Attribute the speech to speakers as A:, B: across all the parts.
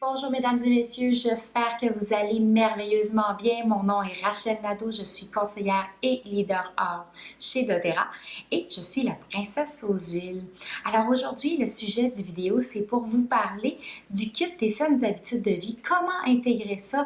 A: Bonjour mesdames et messieurs, j'espère que vous allez merveilleusement bien. Mon nom est Rachel Nadeau, je suis conseillère et leader hors chez doTERRA et je suis la princesse aux huiles. Alors aujourd'hui, le sujet du vidéo, c'est pour vous parler du kit des saines habitudes de vie. Comment intégrer ça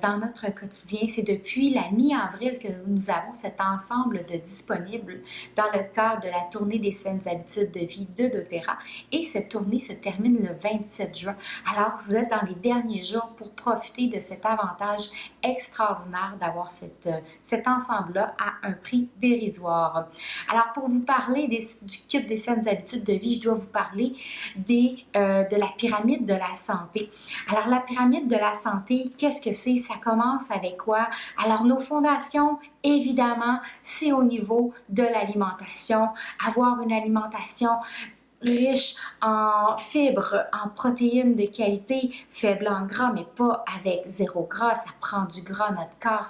A: dans notre quotidien? C'est depuis la mi-avril que nous avons cet ensemble de disponibles dans le cadre de la tournée des saines habitudes de vie de doTERRA et cette tournée se termine le 27 juin. Alors vous êtes dans les derniers jours pour profiter de cet avantage extraordinaire d'avoir cet ensemble-là à un prix dérisoire. Alors, pour vous parler du kit des saines habitudes de vie, je dois vous parler de la pyramide de la santé. Alors, la pyramide de la santé, qu'est-ce que c'est? Ça commence avec quoi? Alors, nos fondations, évidemment, c'est au niveau de l'alimentation. Avoir une alimentation riche en fibres, en protéines de qualité, faible en gras, mais pas avec zéro gras. Ça prend du gras. Notre corps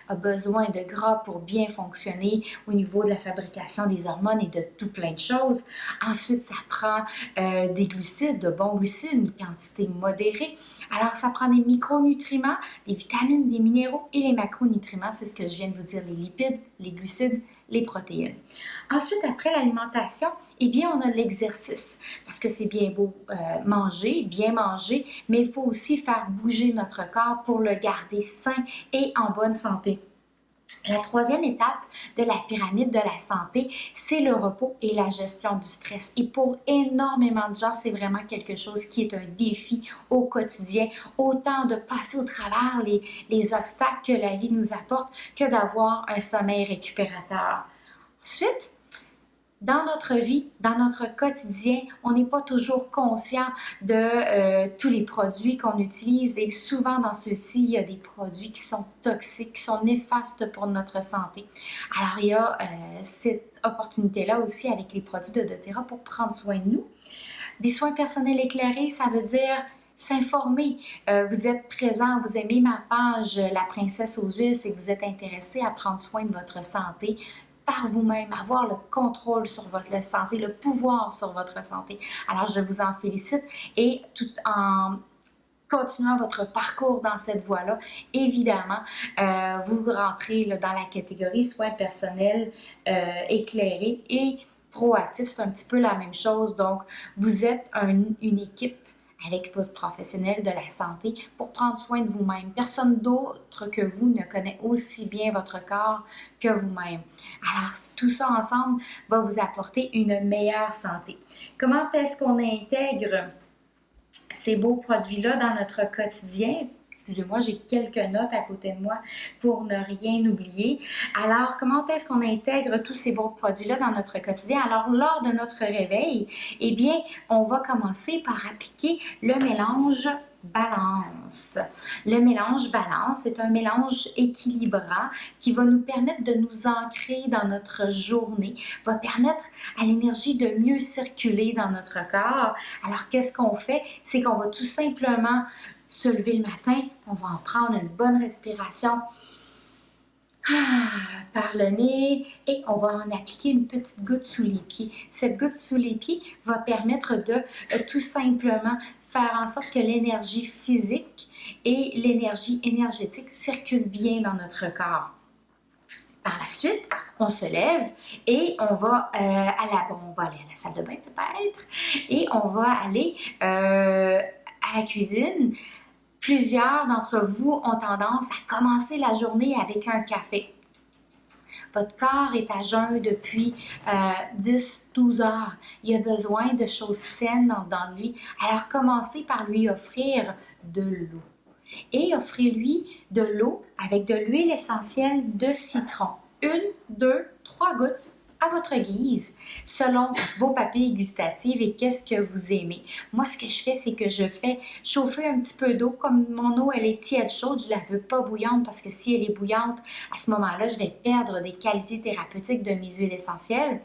A: a besoin de gras pour bien fonctionner au niveau de la fabrication des hormones et de tout plein de choses. Ensuite, ça prend des glucides, de bons glucides, une quantité modérée. Alors, ça prend des micronutriments, des vitamines, des minéraux et les macronutriments. C'est ce que je viens de vous dire, les lipides, les glucides, les protéines. Ensuite, après l'alimentation, eh bien, on a l'exercice. Parce que c'est bien beau manger, bien manger, mais il faut aussi faire bouger notre corps pour le garder sain et en bonne santé. La troisième étape de la pyramide de la santé, c'est le repos et la gestion du stress. Et pour énormément de gens, c'est vraiment quelque chose qui est un défi au quotidien, autant de passer au travers les obstacles que la vie nous apporte que d'avoir un sommeil récupérateur. Ensuite, dans notre vie, dans notre quotidien, on n'est pas toujours conscient de tous les produits qu'on utilise et souvent dans ceux-ci, il y a des produits qui sont toxiques, qui sont néfastes pour notre santé. Alors, il y a cette opportunité-là aussi avec les produits de doTERRA pour prendre soin de nous. Des soins personnels éclairés, ça veut dire s'informer. Vous êtes présent, vous aimez ma page La Princesse aux huiles, c'est que vous êtes intéressé à prendre soin de votre santé par vous-même, avoir le contrôle sur votre santé, le pouvoir sur votre santé. Alors, je vous en félicite et tout en continuant votre parcours dans cette voie-là, évidemment, vous rentrez là, dans la catégorie soins personnels éclairés et proactifs. C'est un petit peu la même chose. Donc, vous êtes une équipe avec votre professionnel de la santé pour prendre soin de vous-même. Personne d'autre que vous ne connaît aussi bien votre corps que vous-même. Alors, tout ça ensemble va vous apporter une meilleure santé. Comment est-ce qu'on intègre ces beaux produits-là dans notre quotidien? Excusez-moi, j'ai quelques notes à côté de moi pour ne rien oublier. Alors, comment est-ce qu'on intègre tous ces beaux produits-là dans notre quotidien? Alors, lors de notre réveil, eh bien, on va commencer par appliquer le mélange balance. Le mélange balance est un mélange équilibrant qui va nous permettre de nous ancrer dans notre journée, va permettre à l'énergie de mieux circuler dans notre corps. Alors, qu'est-ce qu'on fait? C'est qu'on va tout simplement se lever le matin, on va en prendre une bonne respiration par le nez et on va en appliquer une petite goutte sous les pieds. Cette goutte sous les pieds va permettre de tout simplement faire en sorte que l'énergie physique et l'énergie énergétique circulent bien dans notre corps. Par la suite, on se lève et on va aller à la salle de bain peut-être et on va aller à la cuisine. Plusieurs d'entre vous ont tendance à commencer la journée avec un café. Votre corps est à jeun depuis 10-12 heures. Il a besoin de choses saines dans lui. Alors, commencez par lui offrir de l'eau. Et offrez-lui de l'eau avec de l'huile essentielle de citron. 1, 2, 3 gouttes à votre guise, selon vos papilles gustatives et qu'est-ce que vous aimez. Moi, ce que je fais, c'est que je fais chauffer un petit peu d'eau. Comme mon eau, elle est tiède chaude, je ne la veux pas bouillante parce que si elle est bouillante, à ce moment-là, je vais perdre des qualités thérapeutiques de mes huiles essentielles.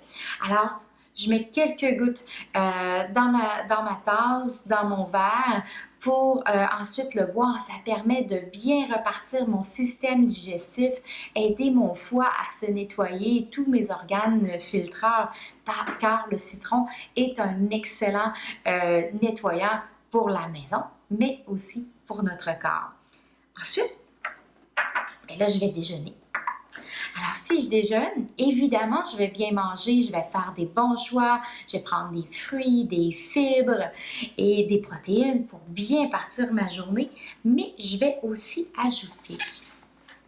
A: Alors, je mets quelques gouttes dans ma tasse, dans mon verre pour ensuite le boire. Ça permet de bien repartir mon système digestif, aider mon foie à se nettoyer, tous mes organes filtreurs, car le citron est un excellent nettoyant pour la maison, mais aussi pour notre corps. Ensuite, bien là, je vais déjeuner. Alors, si je déjeune, évidemment, je vais bien manger, je vais faire des bons choix, je vais prendre des fruits, des fibres et des protéines pour bien partir ma journée, mais je vais aussi ajouter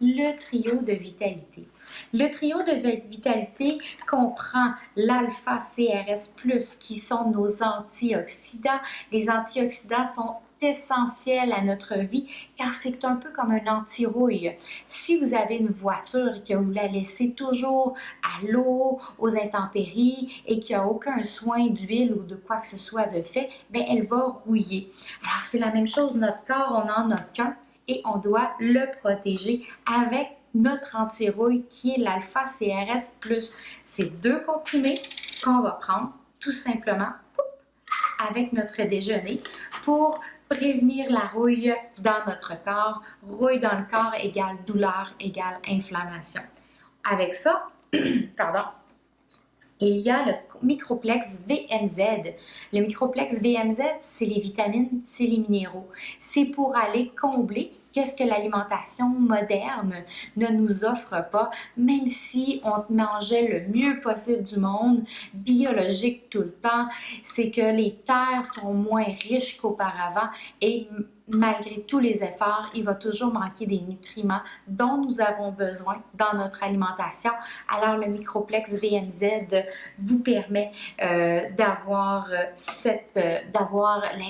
A: le trio de vitalité. Le trio de vitalité comprend l'alpha-CRS+, qui sont nos antioxydants. Les antioxydants sont essentiels à notre vie car c'est un peu comme un anti-rouille. Si vous avez une voiture et que vous la laissez toujours à l'eau, aux intempéries et qu'il n'y a aucun soin d'huile ou de quoi que ce soit de fait, bien, elle va rouiller. Alors c'est la même chose, notre corps, on n'en a qu'un et on doit le protéger avec notre anti-rouille qui est l'alpha-CRS+. C'est 2 comprimés qu'on va prendre tout simplement avec notre déjeuner pour prévenir la rouille dans notre corps. Rouille dans le corps égale douleur égale inflammation. Avec ça, pardon, il y a le microplex VMZ. Le microplex VMZ, c'est les vitamines, c'est les minéraux. C'est pour aller combler qu'est-ce que l'alimentation moderne ne nous offre pas, même si on mangeait le mieux possible du monde, biologique tout le temps, c'est que les terres sont moins riches qu'auparavant et malgré tous les efforts, il va toujours manquer des nutriments dont nous avons besoin dans notre alimentation. Alors, le microplex VMZ vous permet d'avoir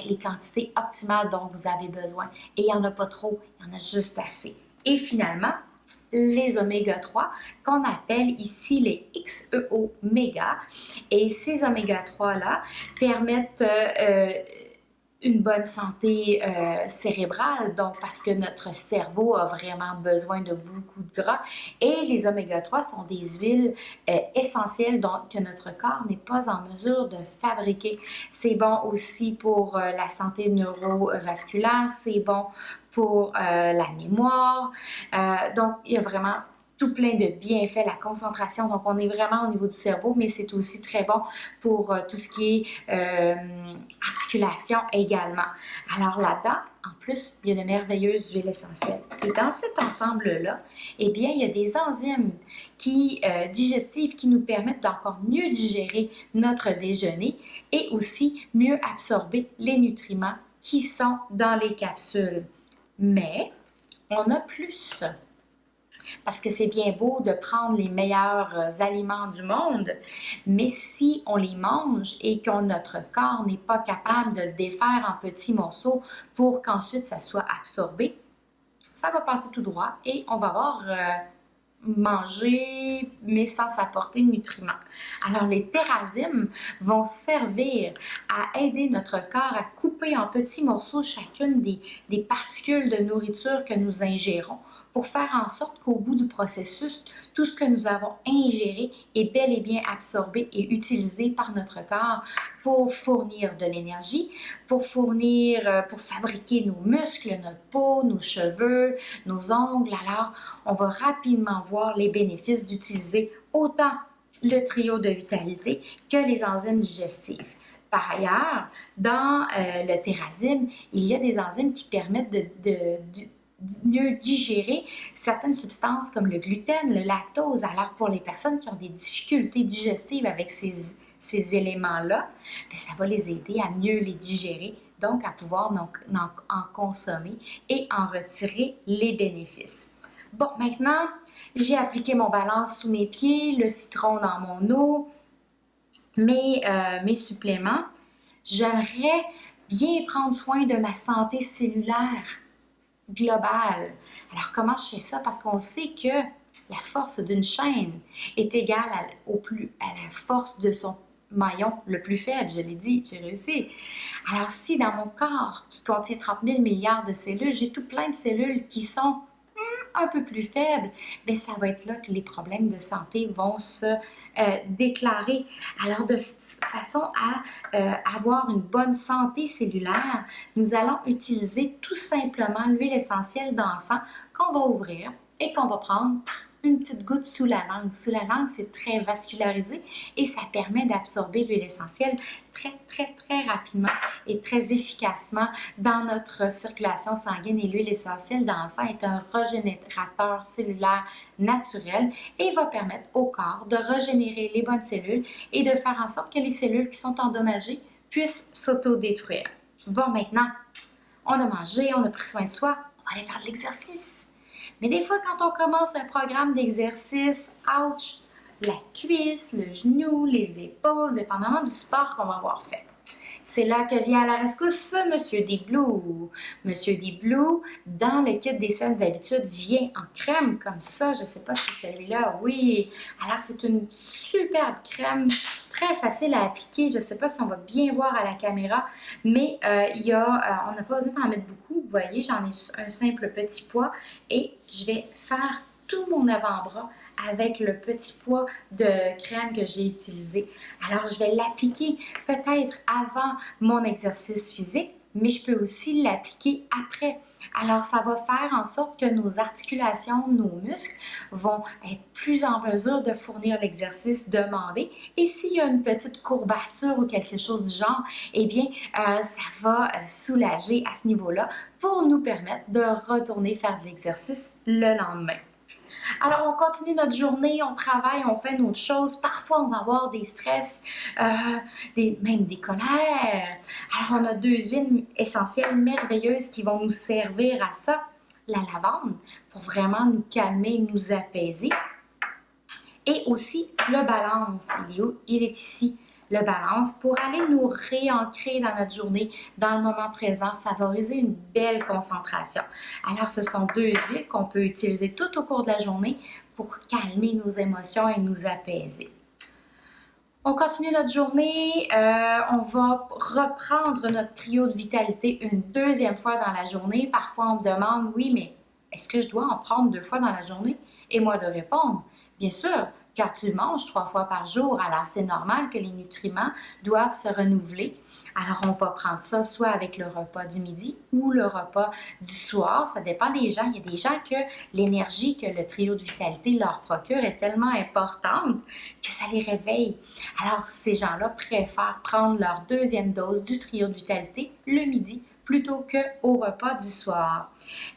A: les quantités optimales dont vous avez besoin. Et il n'y en a pas trop, il y en a juste assez. Et finalement, les oméga 3 qu'on appelle ici les XEO-méga. Et ces oméga 3-là permettent une bonne santé cérébrale, donc parce que notre cerveau a vraiment besoin de beaucoup de gras. Et les oméga 3 sont des huiles essentielles donc, que notre corps n'est pas en mesure de fabriquer. C'est bon aussi pour la santé neurovasculaire, c'est bon pour la mémoire. Donc, il y a vraiment tout plein de bienfaits, la concentration, donc on est vraiment au niveau du cerveau, mais c'est aussi très bon pour tout ce qui est articulation également. Alors là-dedans, en plus, il y a de merveilleuses huiles essentielles. Et dans cet ensemble-là, eh bien, il y a des enzymes digestives qui nous permettent d'encore mieux digérer notre déjeuner et aussi mieux absorber les nutriments qui sont dans les capsules. Mais on a plus. Parce que c'est bien beau de prendre les meilleurs aliments du monde, mais si on les mange et que notre corps n'est pas capable de le défaire en petits morceaux pour qu'ensuite ça soit absorbé, ça va passer tout droit et on va avoir mangé mais sans apporter de nutriments. Alors les térazymes vont servir à aider notre corps à couper en petits morceaux chacune des particules de nourriture que nous ingérons pour faire en sorte qu'au bout du processus, tout ce que nous avons ingéré est bel et bien absorbé et utilisé par notre corps pour fournir de l'énergie, pour fabriquer nos muscles, notre peau, nos cheveux, nos ongles. Alors, on va rapidement voir les bénéfices d'utiliser autant le trio de vitalité que les enzymes digestives. Par ailleurs, dans le térazyme, il y a des enzymes qui permettent de mieux digérer certaines substances comme le gluten, le lactose. Alors, pour les personnes qui ont des difficultés digestives avec ces éléments-là, bien, ça va les aider à mieux les digérer, donc à pouvoir en consommer et en retirer les bénéfices. Bon, maintenant, j'ai appliqué mon balance sous mes pieds, le citron dans mon eau, mes suppléments. J'aimerais bien prendre soin de ma santé cellulaire globale. Alors, comment je fais ça? Parce qu'on sait que la force d'une chaîne est égale à la force de son maillon le plus faible. Je l'ai dit, j'ai réussi. Alors, si dans mon corps, qui contient 30 000 milliards de cellules, j'ai tout plein de cellules qui sont un peu plus faibles, bien, ça va être là que les problèmes de santé vont se déclarer. Alors, de façon à avoir une bonne santé cellulaire, nous allons utiliser tout simplement l'huile essentielle d'encens qu'on va ouvrir et qu'on va prendre une petite goutte sous la langue. Sous la langue, c'est très vascularisé et ça permet d'absorber l'huile essentielle très rapidement et très efficacement dans notre circulation sanguine. Et l'huile essentielle dans le sang est un régénérateur cellulaire naturel et va permettre au corps de régénérer les bonnes cellules et de faire en sorte que les cellules qui sont endommagées puissent s'auto-détruire. Bon, maintenant, on a mangé, on a pris soin de soi, on va aller faire de l'exercice. Mais des fois, quand on commence un programme d'exercice, ouch, la cuisse, le genou, les épaules, dépendamment du sport qu'on va avoir fait. C'est là que vient à la rescousse Monsieur Deep Blue. Monsieur Deep Blue, dans le kit des saines habitudes, vient en crème comme ça. Je ne sais pas si celui-là, oui. Alors, c'est une superbe crème, très facile à appliquer. Je ne sais pas si on va bien voir à la caméra, mais on n'a pas besoin d'en mettre beaucoup. Vous voyez, j'en ai un simple petit poids et je vais faire tout mon avant-bras avec le petit poids de crème que j'ai utilisé. Alors, je vais l'appliquer peut-être avant mon exercice physique, mais je peux aussi l'appliquer après. Alors, ça va faire en sorte que nos articulations, nos muscles vont être plus en mesure de fournir l'exercice demandé. Et s'il y a une petite courbature ou quelque chose du genre, eh bien, ça va soulager à ce niveau-là pour nous permettre de retourner faire de l'exercice le lendemain. Alors, on continue notre journée, on travaille, on fait notre chose. Parfois, on va avoir des stress, même des colères. Alors, on a 2 huiles essentielles merveilleuses qui vont nous servir à ça. La lavande, pour vraiment nous calmer, nous apaiser. Et aussi le balance. Il est où? Il est ici. Le balance pour aller nous réancrer dans notre journée, dans le moment présent, favoriser une belle concentration. Alors, ce sont 2 huiles qu'on peut utiliser tout au cours de la journée pour calmer nos émotions et nous apaiser. On continue notre journée, on va reprendre notre trio de vitalité une deuxième fois dans la journée. Parfois, on me demande, oui, mais est-ce que je dois en prendre 2 fois dans la journée? Et moi de répondre, bien sûr, car tu manges 3 fois par jour, alors c'est normal que les nutriments doivent se renouveler. Alors, on va prendre ça soit avec le repas du midi ou le repas du soir. Ça dépend des gens. Il y a des gens que l'énergie que le trio de vitalité leur procure est tellement importante que ça les réveille. Alors, ces gens-là préfèrent prendre leur 2e dose du trio de vitalité le midi plutôt qu'au repas du soir.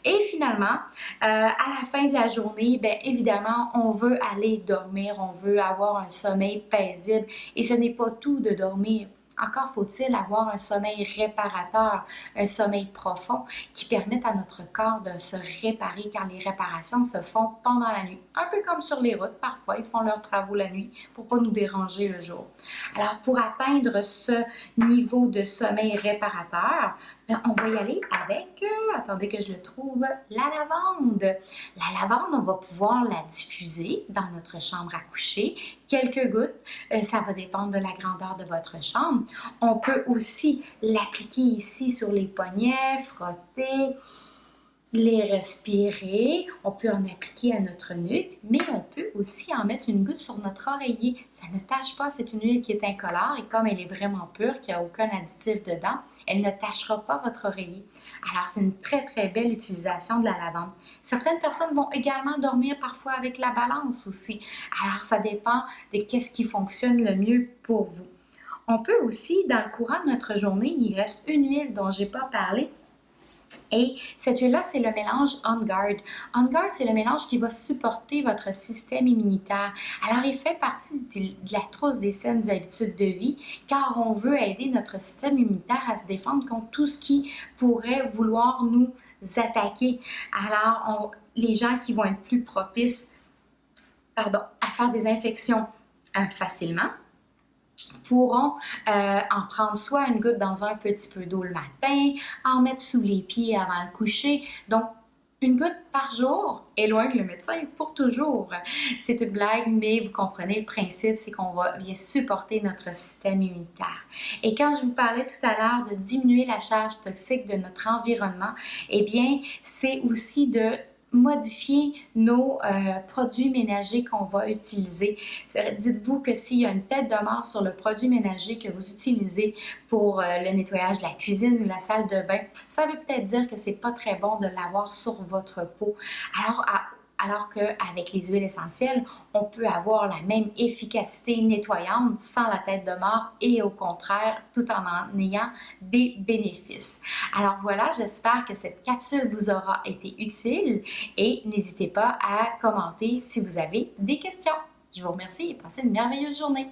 A: Et finalement, à la fin de la journée, bien évidemment, on veut aller dormir, on veut avoir un sommeil paisible et ce n'est pas tout de dormir. Encore faut-il avoir un sommeil réparateur, un sommeil profond qui permette à notre corps de se réparer car les réparations se font pendant la nuit. Un peu comme sur les routes, parfois ils font leurs travaux la nuit pour ne pas nous déranger le jour. Alors pour atteindre ce niveau de sommeil réparateur, on va y aller avec, attendez que je le trouve, la lavande. La lavande, on va pouvoir la diffuser dans notre chambre à coucher. Quelques gouttes, ça va dépendre de la grandeur de votre chambre. On peut aussi l'appliquer ici sur les poignets, frotter, les respirer. On peut en appliquer à notre nuque, mais on peut aussi en mettre une goutte sur notre oreiller. Ça ne tâche pas, c'est une huile qui est incolore et comme elle est vraiment pure, qu'il n'y a aucun additif dedans, elle ne tâchera pas votre oreiller. Alors, c'est une très belle utilisation de la lavande. Certaines personnes vont également dormir parfois avec la balance aussi. Alors, ça dépend de qu'est-ce qui fonctionne le mieux pour vous. On peut aussi, dans le courant de notre journée, il reste une huile dont je n'ai pas parlé. Et cette huile-là, c'est le mélange On Guard. On Guard, c'est le mélange qui va supporter votre système immunitaire. Alors, il fait partie de la trousse des saines habitudes de vie, car on veut aider notre système immunitaire à se défendre contre tout ce qui pourrait vouloir nous attaquer. Alors, les gens qui vont être plus propices à faire des infections facilement, pourront en prendre soit une goutte dans un petit peu d'eau le matin, en mettre sous les pieds avant le coucher. Donc, une goutte par jour éloigne le médecin pour toujours. C'est une blague, mais vous comprenez le principe, c'est qu'on va bien supporter notre système immunitaire. Et quand je vous parlais tout à l'heure de diminuer la charge toxique de notre environnement, eh bien, c'est aussi de modifier nos produits ménagers qu'on va utiliser. Dites-vous que s'il y a une tête de mort sur le produit ménager que vous utilisez pour le nettoyage de la cuisine ou la salle de bain, ça veut peut-être dire que c'est pas très bon de l'avoir sur votre peau. Alors, alors qu'avec les huiles essentielles, on peut avoir la même efficacité nettoyante sans la tête de mort et au contraire, tout en ayant des bénéfices. Alors voilà, j'espère que cette capsule vous aura été utile et n'hésitez pas à commenter si vous avez des questions. Je vous remercie et passez une merveilleuse journée.